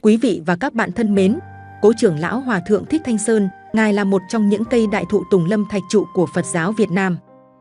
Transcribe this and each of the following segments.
Quý vị và các bạn thân mến, Cố trưởng lão Hòa thượng Thích Thanh Sơn, Ngài là một trong những cây đại thụ tùng lâm thạch trụ của Phật giáo Việt Nam.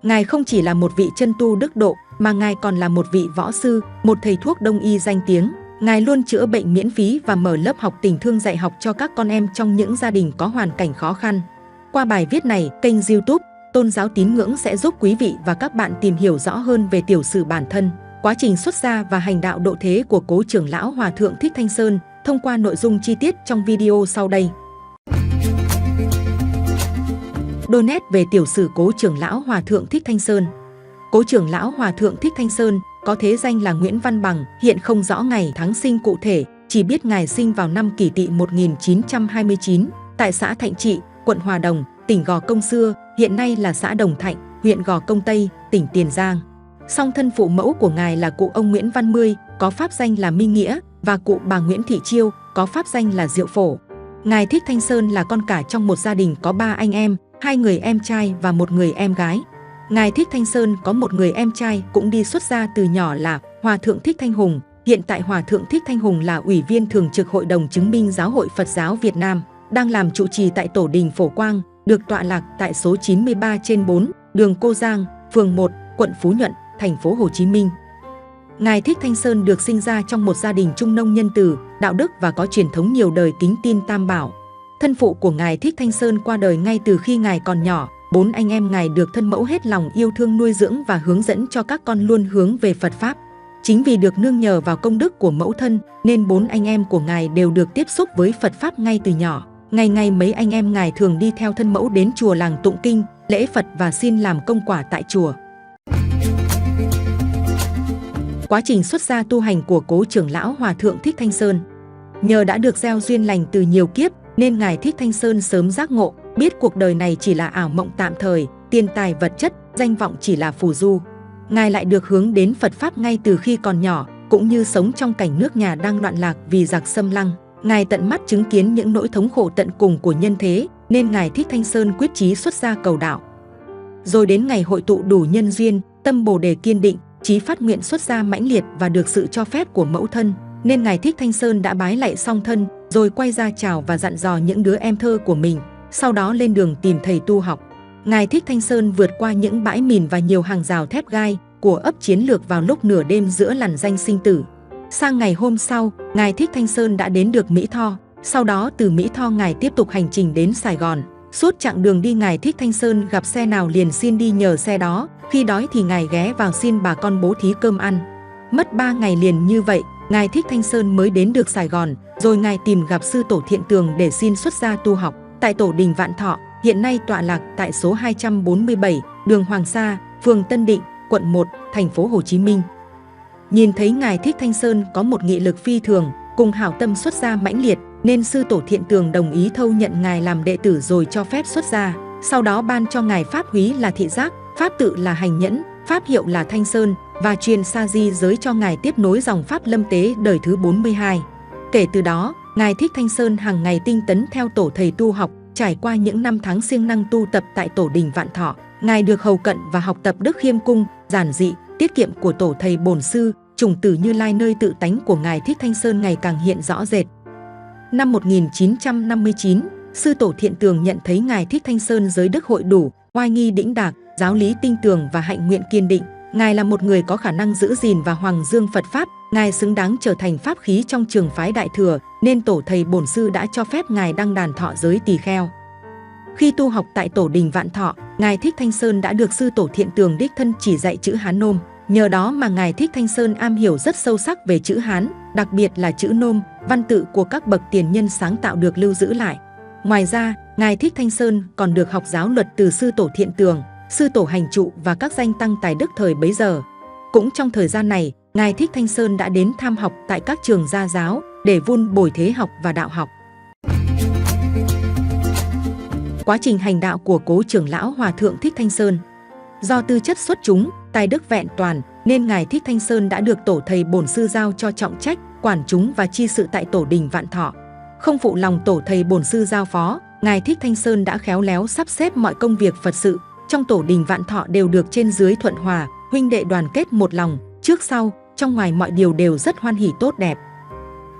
Ngài không chỉ là một vị chân tu đức độ, mà Ngài còn là một vị võ sư, một thầy thuốc đông y danh tiếng. Ngài luôn chữa bệnh miễn phí và mở lớp học tình thương dạy học cho các con em trong những gia đình có hoàn cảnh khó khăn. Qua bài viết này, kênh YouTube Tôn giáo tín ngưỡng sẽ giúp quý vị và các bạn tìm hiểu rõ hơn về tiểu sử bản thân, quá trình xuất gia và hành đạo độ thế của Cố trưởng lão Hòa thượng Thích Thanh Sơn thông qua nội dung chi tiết trong video sau đây. Đôi nét về tiểu sử Cố trưởng lão Hòa thượng Thích Thanh Sơn. Cố trưởng lão Hòa thượng Thích Thanh Sơn có thế danh là Nguyễn Văn Bằng, hiện không rõ ngày tháng sinh cụ thể, chỉ biết Ngài sinh vào năm Kỷ Tỵ 1929 tại xã Thạnh Trị, quận Hòa Đồng, tỉnh Gò Công xưa, hiện nay là xã Đồng Thạnh, huyện Gò Công Tây, tỉnh Tiền Giang. Song thân phụ mẫu của Ngài là cụ ông Nguyễn Văn Mươi, có pháp danh là Minh Nghĩa, và cụ bà Nguyễn Thị Chiêu, có pháp danh là Diệu Phổ. Ngài Thích Thanh Sơn là con cả trong một gia đình có 3 anh em, 2 người em trai và 1 người em gái. Ngài Thích Thanh Sơn có một người em trai cũng đi xuất gia từ nhỏ là Hòa thượng Thích Thanh Hùng. Hiện tại Hòa thượng Thích Thanh Hùng là Ủy viên Thường trực Hội đồng Chứng minh Giáo hội Phật giáo Việt Nam, đang làm trụ trì tại Tổ đình Phổ Quang, được tọa lạc tại số 93/4, đường Cô Giang, phường 1, quận Phú Nhuận, thành phố Hồ Chí Minh. Ngài Thích Thanh Sơn được sinh ra trong một gia đình trung nông nhân từ, đạo đức và có truyền thống nhiều đời kính tin Tam Bảo. Thân phụ của Ngài Thích Thanh Sơn qua đời ngay từ khi Ngài còn nhỏ. 4 anh em Ngài được thân mẫu hết lòng yêu thương nuôi dưỡng và hướng dẫn cho các con luôn hướng về Phật Pháp. Chính vì được nương nhờ vào công đức của mẫu thân, nên 4 anh em của Ngài đều được tiếp xúc với Phật Pháp ngay từ nhỏ. Ngày mấy anh em Ngài thường đi theo thân mẫu đến chùa làng tụng kinh, lễ Phật và xin làm công quả tại chùa. Quá trình xuất gia tu hành của Cố trưởng lão Hòa thượng Thích Thanh Sơn. Nhờ đã được gieo duyên lành từ nhiều kiếp, nên Ngài Thích Thanh Sơn sớm giác ngộ, biết cuộc đời này chỉ là ảo mộng tạm thời, tiền tài vật chất, danh vọng chỉ là phù du. Ngài lại được hướng đến Phật Pháp ngay từ khi còn nhỏ, cũng như sống trong cảnh nước nhà đang loạn lạc vì giặc xâm lăng. Ngài tận mắt chứng kiến những nỗi thống khổ tận cùng của nhân thế, nên Ngài Thích Thanh Sơn quyết chí xuất gia cầu đạo. Rồi đến ngày hội tụ đủ nhân duyên, tâm Bồ đề kiên định, chí phát nguyện xuất gia mãnh liệt và được sự cho phép của mẫu thân, nên Ngài Thích Thanh Sơn đã bái lạy song thân, rồi quay ra chào và dặn dò những đứa em thơ của mình, sau đó lên đường tìm thầy tu học. Ngài Thích Thanh Sơn vượt qua những bãi mìn và nhiều hàng rào thép gai của ấp Chiến Lược vào lúc nửa đêm giữa lằn ranh sinh tử. Sang ngày hôm sau, Ngài Thích Thanh Sơn đã đến được Mỹ Tho, sau đó từ Mỹ Tho Ngài tiếp tục hành trình đến Sài Gòn. Suốt chặng đường đi Ngài Thích Thanh Sơn gặp xe nào liền xin đi nhờ xe đó, khi đói thì Ngài ghé vào xin bà con bố thí cơm ăn. Mất 3 ngày liền như vậy, Ngài Thích Thanh Sơn mới đến được Sài Gòn, rồi Ngài tìm gặp sư tổ Thiện Tường để xin xuất gia tu học tại Tổ đình Vạn Thọ, hiện nay tọa lạc tại số 247, đường Hoàng Sa, phường Tân Định, quận 1, thành phố Hồ Chí Minh. Nhìn thấy Ngài Thích Thanh Sơn có một nghị lực phi thường, cùng hảo tâm xuất gia mãnh liệt, nên sư tổ Thiện Tường đồng ý thâu nhận Ngài làm đệ tử rồi cho phép xuất gia. Sau đó ban cho Ngài pháp húy là Thị Giác, pháp tự là Hành Nhẫn, pháp hiệu là Thanh Sơn và truyền sa di giới cho Ngài tiếp nối dòng pháp Lâm Tế đời thứ 42. Kể từ đó, Ngài Thích Thanh Sơn hàng ngày tinh tấn theo tổ thầy tu học, trải qua những năm tháng siêng năng tu tập tại Tổ đình Vạn Thọ. Ngài được hầu cận và học tập đức khiêm cung, giản dị, tiết kiệm của tổ thầy bổn sư, chủng tử Như Lai, nơi tự tánh của Ngài Thích Thanh Sơn ngày càng hiện rõ rệt. Năm 1959, sư tổ Thiện Tường nhận thấy Ngài Thích Thanh Sơn giới đức hội đủ, oai nghi đĩnh đạc, giáo lý tinh tường và hạnh nguyện kiên định. Ngài là một người có khả năng giữ gìn và hoàng dương Phật Pháp, Ngài xứng đáng trở thành pháp khí trong trường phái Đại Thừa, nên tổ thầy bổn sư đã cho phép Ngài đăng đàn thọ giới tỳ kheo. Khi tu học tại Tổ đình Vạn Thọ, Ngài Thích Thanh Sơn đã được sư tổ Thiện Tường đích thân chỉ dạy chữ Hán Nôm. Nhờ đó mà Ngài Thích Thanh Sơn am hiểu rất sâu sắc về chữ Hán, đặc biệt là chữ Nôm, văn tự của các bậc tiền nhân sáng tạo được lưu giữ lại. Ngoài ra, Ngài Thích Thanh Sơn còn được học giáo luật từ sư tổ Thiện Tường, sư tổ Hành Trụ và các danh tăng tài đức thời bấy giờ. Cũng trong thời gian này, Ngài Thích Thanh Sơn đã đến tham học tại các trường gia giáo để vun bồi thế học và đạo học. Quá trình hành đạo của Cố trưởng lão Hòa thượng Thích Thanh Sơn. Do tư chất xuất chúng, tài đức vẹn toàn, nên Ngài Thích Thanh Sơn đã được tổ thầy bổn sư giao cho trọng trách, quản chúng và chi sự tại Tổ đình Vạn Thọ. Không phụ lòng tổ thầy bổn sư giao phó, Ngài Thích Thanh Sơn đã khéo léo sắp xếp mọi công việc Phật sự trong Tổ đình Vạn Thọ đều được trên dưới thuận hòa, huynh đệ đoàn kết một lòng, trước sau, trong ngoài mọi điều đều rất hoan hỉ tốt đẹp.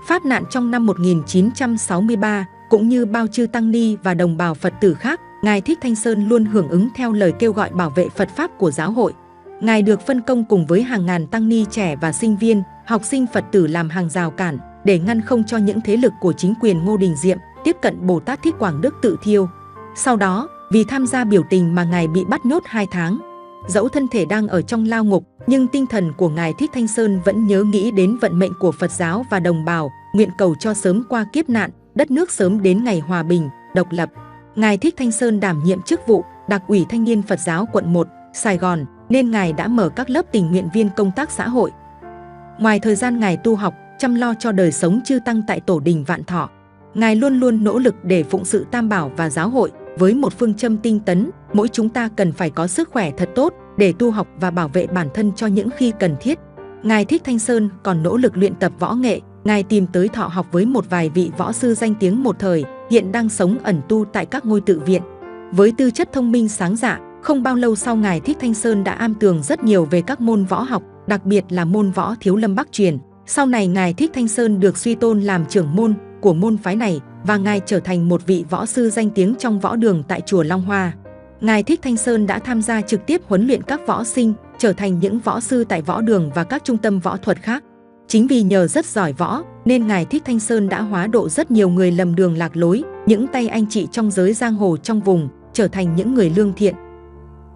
Pháp nạn trong năm 1963, cũng như bao chư tăng ni và đồng bào Phật tử khác, Ngài Thích Thanh Sơn luôn hưởng ứng theo lời kêu gọi bảo vệ Phật Pháp của giáo hội. Ngài được phân công cùng với hàng ngàn tăng ni trẻ và sinh viên, học sinh Phật tử làm hàng rào cản để ngăn không cho những thế lực của chính quyền Ngô Đình Diệm tiếp cận Bồ Tát Thích Quảng Đức Tự Thiêu. Sau đó, vì tham gia biểu tình mà Ngài bị bắt nhốt 2 tháng. Dẫu thân thể đang ở trong lao ngục, nhưng tinh thần của Ngài Thích Thanh Sơn vẫn nhớ nghĩ đến vận mệnh của Phật giáo và đồng bào, nguyện cầu cho sớm qua kiếp nạn, đất nước sớm đến ngày hòa bình, độc lập. Ngài Thích Thanh Sơn đảm nhiệm chức vụ Đặc ủy Thanh niên Phật giáo quận 1, Sài Gòn, nên Ngài đã mở các lớp tình nguyện viên công tác xã hội. Ngoài thời gian Ngài tu học, chăm lo cho đời sống chư tăng tại Tổ đình Vạn Thọ, Ngài luôn luôn nỗ lực để phụng sự Tam Bảo và giáo hội với một phương châm tinh tấn, mỗi chúng ta cần phải có sức khỏe thật tốt để tu học và bảo vệ bản thân cho những khi cần thiết. Ngài Thích Thanh Sơn còn nỗ lực luyện tập võ nghệ. Ngài tìm tới Thọ học với một vài vị võ sư danh tiếng một thời, hiện đang sống ẩn tu tại các ngôi tự viện. Với tư chất thông minh sáng dạ, không bao lâu sau Ngài Thích Thanh Sơn đã am tường rất nhiều về các môn võ học, đặc biệt là môn võ Thiếu Lâm Bắc truyền. Sau này Ngài Thích Thanh Sơn được suy tôn làm trưởng môn của môn phái này và Ngài trở thành một vị võ sư danh tiếng trong võ đường tại chùa Long Hoa. Ngài Thích Thanh Sơn đã tham gia trực tiếp huấn luyện các võ sinh, trở thành những võ sư tại võ đường và các trung tâm võ thuật khác. Chính vì nhờ rất giỏi võ, nên Ngài Thích Thanh Sơn đã hóa độ rất nhiều người lầm đường lạc lối, những tay anh chị trong giới giang hồ trong vùng, trở thành những người lương thiện.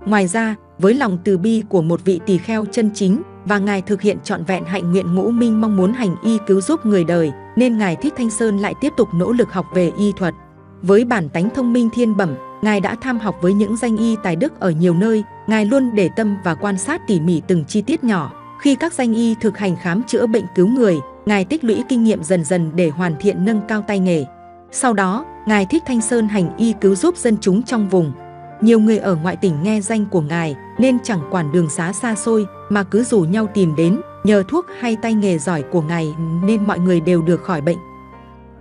Ngoài ra, với lòng từ bi của một vị tỳ kheo chân chính, và Ngài thực hiện trọn vẹn hạnh nguyện ngũ minh mong muốn hành y cứu giúp người đời, nên Ngài Thích Thanh Sơn lại tiếp tục nỗ lực học về y thuật. Với bản tánh thông minh thiên bẩm, Ngài đã tham học với những danh y tài đức ở nhiều nơi. Ngài luôn để tâm và quan sát tỉ mỉ từng chi tiết nhỏ. Khi các danh y thực hành khám chữa bệnh cứu người, Ngài tích lũy kinh nghiệm dần dần để hoàn thiện nâng cao tay nghề. Sau đó, Ngài Thích Thanh Sơn hành y cứu giúp dân chúng trong vùng. Nhiều người ở ngoại tỉnh nghe danh của Ngài nên chẳng quản đường xá xa xôi mà cứ rủ nhau tìm đến, nhờ thuốc hay tay nghề giỏi của Ngài nên mọi người đều được khỏi bệnh.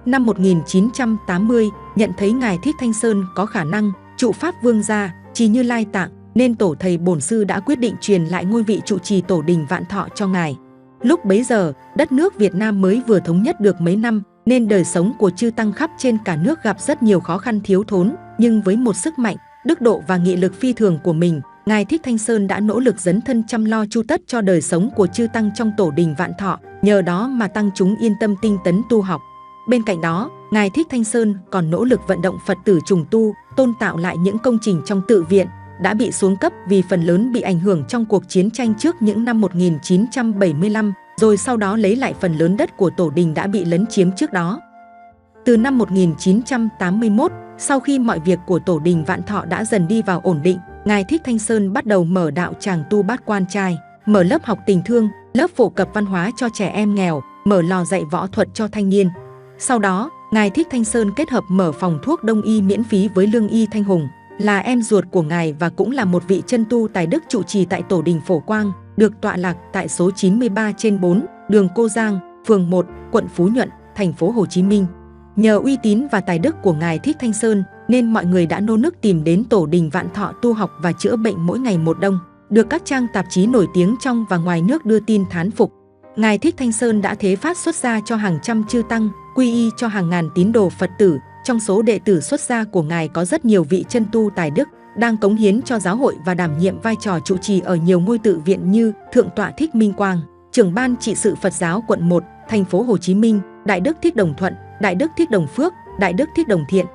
Năm 1980, nhận thấy Ngài Thích Thanh Sơn có khả năng trụ Pháp Vương gia, trì Như Lai Tạng, nên tổ thầy bổn sư đã quyết định truyền lại ngôi vị trụ trì Tổ đình Vạn Thọ cho Ngài. Lúc bấy giờ, đất nước Việt Nam mới vừa thống nhất được mấy năm, nên đời sống của chư tăng khắp trên cả nước gặp rất nhiều khó khăn thiếu thốn, nhưng với một sức mạnh, đức độ và nghị lực phi thường của mình, Ngài Thích Thanh Sơn đã nỗ lực dấn thân chăm lo chu tất cho đời sống của chư tăng trong Tổ đình Vạn Thọ, nhờ đó mà tăng chúng yên tâm tinh tấn tu học. Bên cạnh đó, Ngài Thích Thanh Sơn còn nỗ lực vận động Phật tử trùng tu, tôn tạo lại những công trình trong tự viện đã bị xuống cấp vì phần lớn bị ảnh hưởng trong cuộc chiến tranh trước những năm 1975, rồi sau đó lấy lại phần lớn đất của Tổ đình đã bị lấn chiếm trước đó. Từ năm 1981, sau khi mọi việc của Tổ đình Vạn Thọ đã dần đi vào ổn định, Ngài Thích Thanh Sơn bắt đầu mở đạo tràng tu bát quan trai, mở lớp học tình thương, lớp phổ cập văn hóa cho trẻ em nghèo, mở lò dạy võ thuật cho thanh niên. Sau đó, Ngài Thích Thanh Sơn kết hợp mở phòng thuốc đông y miễn phí với Lương Y Thanh Hùng, là em ruột của Ngài và cũng là một vị chân tu tài đức trụ trì tại Tổ đình Phổ Quang, được tọa lạc tại số 93/4, đường Cô Giang, phường 1, quận Phú Nhuận, thành phố Hồ Chí Minh. Nhờ uy tín và tài đức của Ngài Thích Thanh Sơn, nên mọi người đã nô nức tìm đến Tổ đình Vạn Thọ tu học và chữa bệnh mỗi ngày một đông, được các trang tạp chí nổi tiếng trong và ngoài nước đưa tin thán phục. Ngài Thích Thanh Sơn đã thế phát xuất gia cho hàng trăm chư tăng, quy y cho hàng ngàn tín đồ Phật tử. Trong số đệ tử xuất gia của Ngài có rất nhiều vị chân tu tài đức, đang cống hiến cho giáo hội và đảm nhiệm vai trò trụ trì ở nhiều ngôi tự viện như Thượng tọa Thích Minh Quang, trưởng ban trị sự Phật giáo quận 1, thành phố Hồ Chí Minh, Đại đức Thích Đồng Thuận, Đại đức Thích Đồng Phước, Đại đức Thích Đồng Thiện.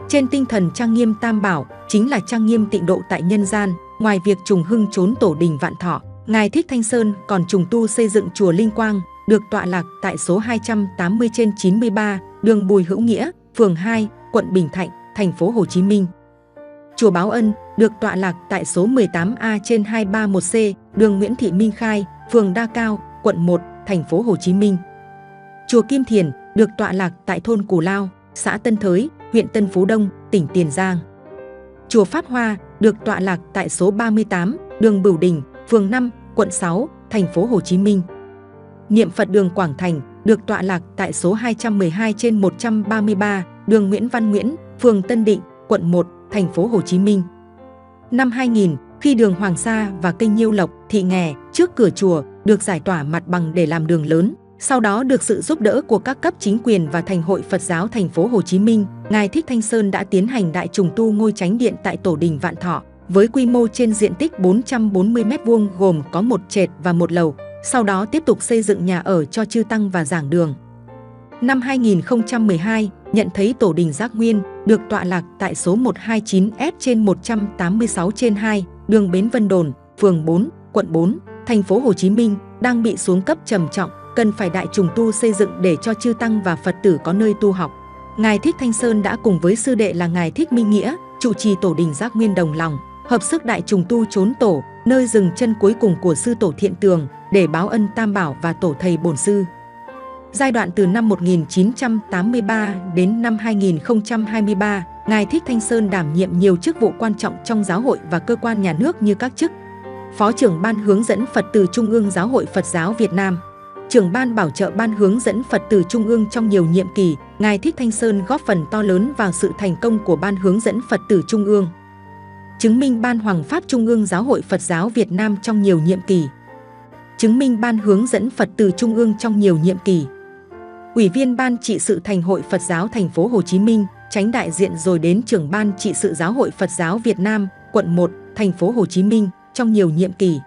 Trên tinh thần trang nghiêm Tam Bảo, chính là trang nghiêm tịnh độ tại nhân gian, ngoài việc trùng hưng chốn Tổ đình Vạn Thọ, Ngài Thích Thanh Sơn còn trùng tu xây dựng chùa Linh Quang, được tọa lạc tại số 280/93, đường Bùi Hữu Nghĩa, phường 2, quận Bình Thạnh, thành phố Hồ Chí Minh. Chùa Báo Ân được tọa lạc tại số 18A/231C, đường Nguyễn Thị Minh Khai, phường Đa Cao, quận 1, thành phố Hồ Chí Minh. Chùa Kim Thiền được tọa lạc tại thôn Cù Lao, xã Tân Thới, huyện Tân Phú Đông, tỉnh Tiền Giang. Chùa Pháp Hoa được tọa lạc tại số 38, đường Bửu Đình, phường 5, quận 6, thành phố Hồ Chí Minh. Niệm Phật đường Quảng Thành được tọa lạc tại số 212/133, đường Nguyễn Văn Nguyễn, phường Tân Định, quận 1, thành phố Hồ Chí Minh. Năm 2000, khi đường Hoàng Sa và kênh Nhiêu Lộc, Thị Nghè trước cửa chùa được giải tỏa mặt bằng để làm đường lớn, Sau đó được sự giúp đỡ của các cấp chính quyền và Thành hội Phật giáo thành phố Hồ Chí Minh, Ngài Thích Thanh Sơn đã tiến hành đại trùng tu ngôi chánh điện tại Tổ đình Vạn Thọ, với quy mô trên diện tích 440 m² gồm có một trệt và một lầu, sau đó tiếp tục xây dựng nhà ở cho chư tăng và giảng đường. Năm 2012, nhận thấy Tổ đình Giác Nguyên được tọa lạc tại số 129S/186/2, đường Bến Vân Đồn, phường 4, quận 4, thành phố Hồ Chí Minh đang bị xuống cấp trầm trọng, cần phải đại trùng tu xây dựng để cho chư tăng và Phật tử có nơi tu học. Ngài Thích Thanh Sơn đã cùng với sư đệ là Ngài Thích Minh Nghĩa, trụ trì Tổ đình Giác Nguyên đồng lòng, hợp sức đại trùng tu chốn tổ, nơi dừng chân cuối cùng của sư tổ Thiện Tường, để báo ân Tam Bảo và tổ thầy Bổn Sư. Giai đoạn từ năm 1983 đến năm 2023, Ngài Thích Thanh Sơn đảm nhiệm nhiều chức vụ quan trọng trong giáo hội và cơ quan nhà nước như các chức Phó trưởng Ban hướng dẫn Phật tử Trung ương Giáo hội Phật giáo Việt Nam, trưởng Ban bảo trợ Ban hướng dẫn Phật tử Trung ương trong nhiều nhiệm kỳ. Ngài Thích Thanh Sơn góp phần to lớn vào sự thành công của Ban hướng dẫn Phật tử Trung ương, chứng minh Ban Hoằng pháp Trung ương Giáo hội Phật giáo Việt Nam trong nhiều nhiệm kỳ, chứng minh Ban hướng dẫn Phật tử Trung ương trong nhiều nhiệm kỳ, Ủy viên Ban trị sự Thành hội Phật giáo thành phố Hồ Chí Minh, Chánh đại diện rồi đến trưởng Ban trị sự Giáo hội Phật giáo Việt Nam, quận 1, thành phố Hồ Chí Minh trong nhiều nhiệm kỳ.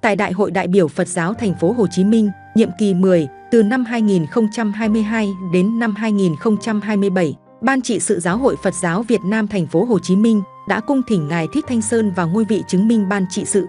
Tại Đại hội đại biểu Phật giáo thành phố Hồ Chí Minh, nhiệm kỳ 10, từ năm 2022 đến năm 2027, Ban trị sự Giáo hội Phật giáo Việt Nam thành phố Hồ Chí Minh đã cung thỉnh Ngài Thích Thanh Sơn vào ngôi vị chứng minh Ban trị sự.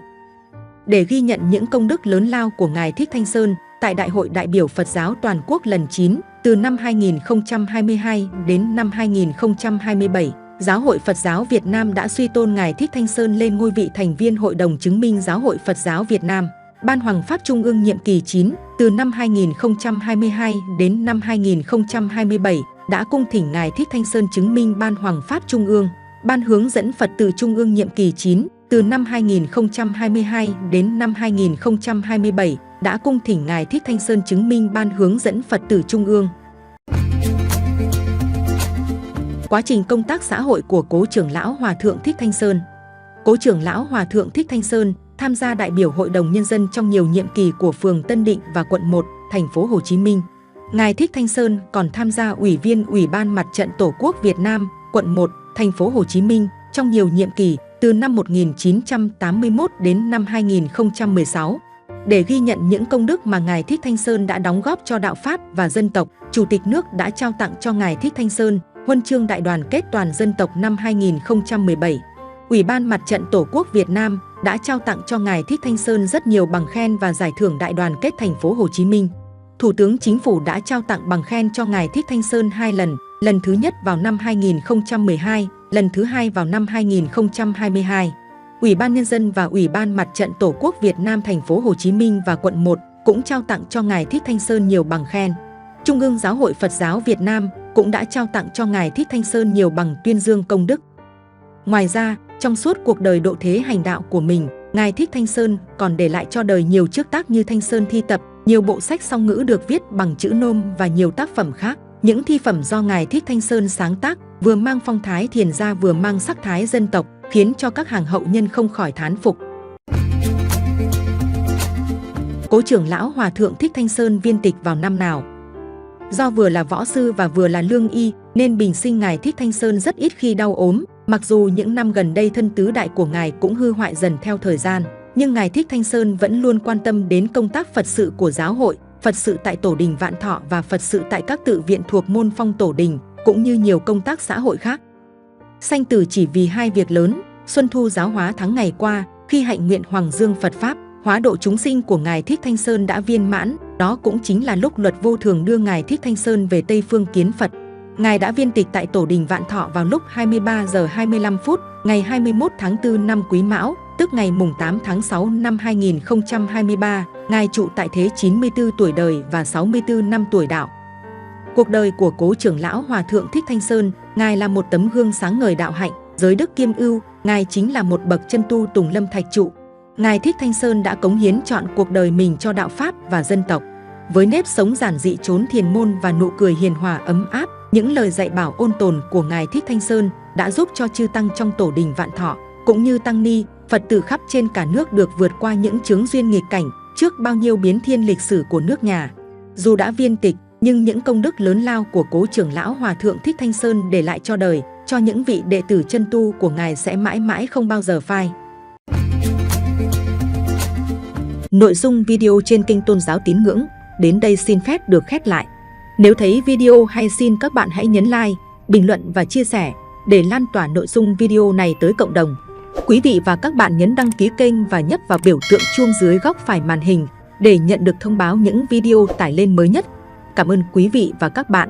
Để ghi nhận những công đức lớn lao của Ngài Thích Thanh Sơn, tại Đại hội đại biểu Phật giáo toàn quốc lần 9, từ năm 2022 đến năm 2027, Giáo hội Phật giáo Việt Nam đã suy tôn Ngài Thích Thanh Sơn lên ngôi vị thành viên Hội đồng chứng minh Giáo hội Phật giáo Việt Nam. Ban Hoằng pháp Trung ương nhiệm kỳ 9, từ năm 2022 đến năm 2027, đã cung thỉnh Ngài Thích Thanh Sơn chứng minh Ban Hoằng pháp Trung ương. Ban hướng dẫn Phật tử Trung ương nhiệm kỳ 9, từ năm 2022 đến năm 2027, đã cung thỉnh Ngài Thích Thanh Sơn chứng minh Ban hướng dẫn Phật tử Trung ương. Quá trình công tác xã hội của Cố trưởng lão Hòa thượng Thích Thanh Sơn. Cố trưởng lão Hòa thượng Thích Thanh Sơn tham gia đại biểu Hội đồng Nhân dân trong nhiều nhiệm kỳ của phường Tân Định và quận 1, thành phố Hồ Chí Minh. Ngài Thích Thanh Sơn còn tham gia Ủy viên Ủy ban Mặt trận Tổ quốc Việt Nam, quận 1, thành phố Hồ Chí Minh trong nhiều nhiệm kỳ, từ năm 1981 đến năm 2016. Để ghi nhận những công đức mà Ngài Thích Thanh Sơn đã đóng góp cho đạo Pháp và dân tộc, Chủ tịch nước đã trao tặng cho Ngài Thích Thanh Sơn Huân chương Đại đoàn kết toàn dân tộc năm 2017. Ủy ban Mặt trận Tổ quốc Việt Nam đã trao tặng cho Ngài Thích Thanh Sơn rất nhiều bằng khen và giải thưởng Đại đoàn kết thành phố Hồ Chí Minh. Thủ tướng Chính phủ đã trao tặng bằng khen cho Ngài Thích Thanh Sơn 2 lần, lần thứ nhất vào năm 2012, lần thứ hai vào năm 2022. Ủy ban Nhân dân và Ủy ban Mặt trận Tổ quốc Việt Nam thành phố Hồ Chí Minh và quận 1 cũng trao tặng cho Ngài Thích Thanh Sơn nhiều bằng khen. Trung ương Giáo hội Phật giáo Việt Nam cũng đã trao tặng cho Ngài Thích Thanh Sơn nhiều bằng tuyên dương công đức. Ngoài ra, trong suốt cuộc đời độ thế hành đạo của mình, Ngài Thích Thanh Sơn còn để lại cho đời nhiều chức tác như Thanh Sơn thi tập, nhiều bộ sách song ngữ được viết bằng chữ nôm và nhiều tác phẩm khác. Những thi phẩm do Ngài Thích Thanh Sơn sáng tác vừa mang phong thái thiền gia vừa mang sắc thái dân tộc, khiến cho các hàng hậu nhân không khỏi thán phục. Cố trưởng lão Hòa thượng Thích Thanh Sơn viên tịch vào năm nào? Do vừa là võ sư và vừa là lương y, nên bình sinh Ngài Thích Thanh Sơn rất ít khi đau ốm. Mặc dù những năm gần đây thân tứ đại của Ngài cũng hư hoại dần theo thời gian, nhưng Ngài Thích Thanh Sơn vẫn luôn quan tâm đến công tác Phật sự của giáo hội, Phật sự tại Tổ đình Vạn Thọ và Phật sự tại các tự viện thuộc môn phong Tổ đình, cũng như nhiều công tác xã hội khác. Sanh tử chỉ vì hai việc lớn: Xuân Thu giáo hóa tháng ngày qua, khi hạnh nguyện Hoàng Dương Phật Pháp, hóa độ chúng sinh của Ngài Thích Thanh Sơn đã viên mãn, đó cũng chính là lúc Luật Vô Thường đưa Ngài Thích Thanh Sơn về Tây Phương kiến Phật. Ngài đã viên tịch tại Tổ đình Vạn Thọ vào lúc 23 giờ 25 phút ngày 21 tháng 4 năm Quý Mão, tức ngày mùng 8 tháng 6 năm 2023. Ngài trụ tại thế 94 tuổi đời và 64 năm tuổi đạo. Cuộc đời của Cố trưởng lão Hòa thượng Thích Thanh Sơn, Ngài là một tấm gương sáng ngời đạo hạnh, giới đức kiêm ưu. Ngài chính là một bậc chân tu tùng lâm thạch trụ. Ngài Thích Thanh Sơn đã cống hiến trọn cuộc đời mình cho đạo Pháp và dân tộc. Với nếp sống giản dị chốn thiền môn và nụ cười hiền hòa ấm áp, những lời dạy bảo ôn tồn của Ngài Thích Thanh Sơn đã giúp cho chư tăng trong Tổ đình Vạn Thọ, cũng như tăng ni, Phật tử khắp trên cả nước được vượt qua những chướng duyên nghịch cảnh trước bao nhiêu biến thiên lịch sử của nước nhà. Dù đã viên tịch, nhưng những công đức lớn lao của cố trưởng lão Hòa thượng Thích Thanh Sơn để lại cho đời, cho những vị đệ tử chân tu của Ngài sẽ mãi mãi không bao giờ phai. Nội dung video trên kênh Tôn giáo Tín ngưỡng đến đây xin phép được khép lại. Nếu thấy video hay xin các bạn hãy nhấn like, bình luận và chia sẻ để lan tỏa nội dung video này tới cộng đồng. Quý vị và các bạn nhấn đăng ký kênh và nhấp vào biểu tượng chuông dưới góc phải màn hình để nhận được thông báo những video tải lên mới nhất. Cảm ơn quý vị và các bạn.